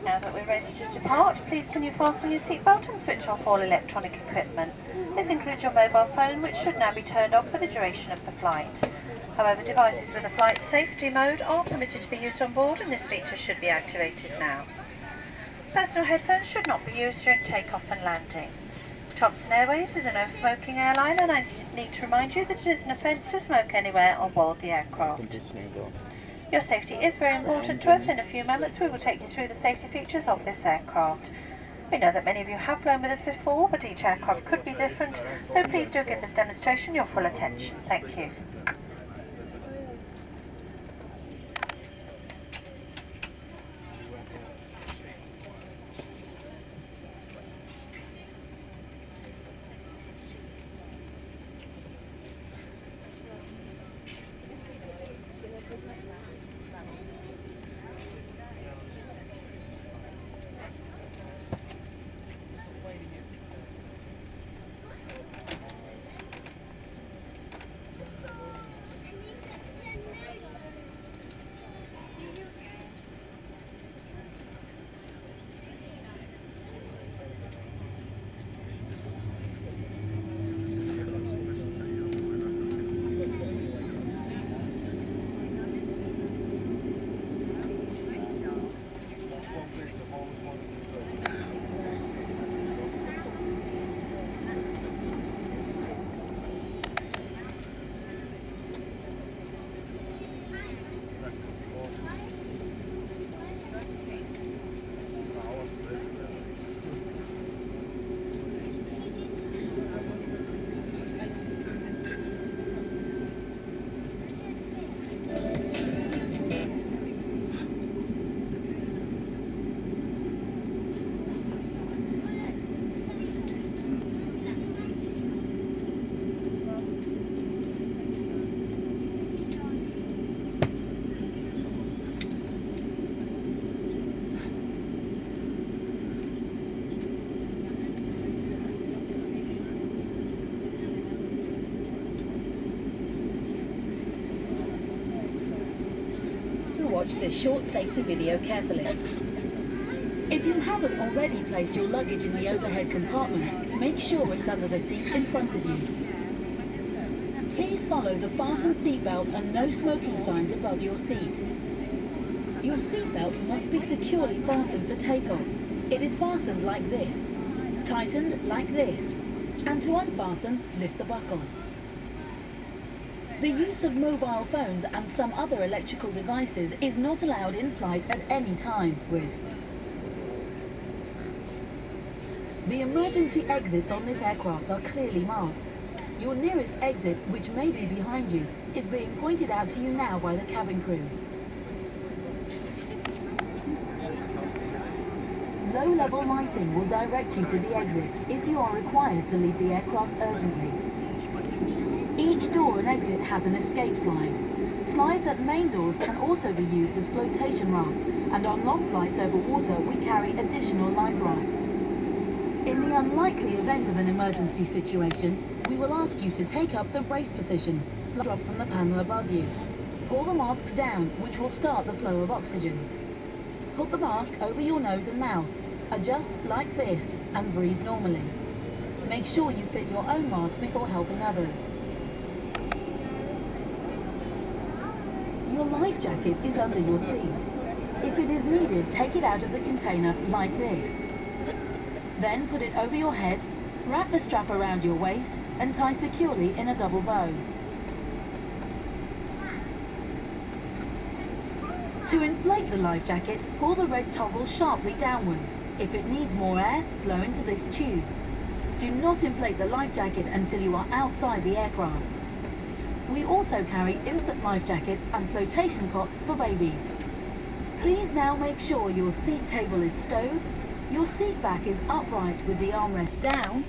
Now that we're ready to depart, please can you fasten your seatbelt and switch off all electronic equipment. This includes your mobile phone, which should now be turned off for the duration of the flight. However, devices with a flight safety mode are permitted to be used on board, and this feature should be activated now. Personal headphones should not be used during takeoff and landing. Thomson Airways is a no-smoking airline, and I need to remind you that it is an offence to smoke anywhere on board the aircraft. Your safety is very important to us. In a few moments we will take you through the safety features of this aircraft. We know that many of you have flown with us before, but each aircraft could be different, so please do give this demonstration your full attention. Thank you. Watch this short safety video carefully. If you haven't already placed your luggage in the overhead compartment, make sure it's under the seat in front of you. Please follow the fasten seatbelt and no smoking signs above your seat. Your seatbelt must be securely fastened for takeoff. It is fastened like this, tightened like this, and to unfasten, lift the buckle. The use of mobile phones and some other electrical devices is not allowed in flight at any time. The emergency exits on this aircraft are clearly marked. Your nearest exit, which may be behind you, is being pointed out to you now by the cabin crew. Low-level lighting will direct you to the exits if you are required to leave the aircraft urgently. Each door and exit has an escape slide. Slides at main doors can also be used as flotation rafts, and on long flights over water we carry additional life rafts. In the unlikely event of an emergency situation, we will ask you to take up the brace position, drop from the panel above you. Pull the masks down, which will start the flow of oxygen. Put the mask over your nose and mouth, adjust like this, and breathe normally. Make sure you fit your own mask before helping others. Your life jacket is under your seat. If it is needed, take it out of the container like this. Then put it over your head, wrap the strap around your waist, and tie securely in a double bow. To inflate the life jacket, pull the red toggle sharply downwards. If it needs more air, blow into this tube. Do not inflate the life jacket until you are outside the aircraft. We also carry infant life jackets and flotation cots for babies. Please now make sure your seat table is stowed, your seat back is upright with the armrest down,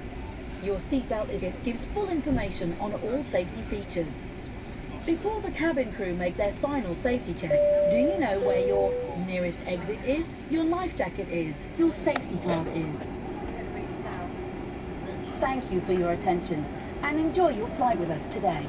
your seatbelt gives full information on all safety features. Before the cabin crew make their final safety check, do you know where your nearest exit is, your life jacket is, your safety card is? Thank you for your attention and enjoy your flight with us today.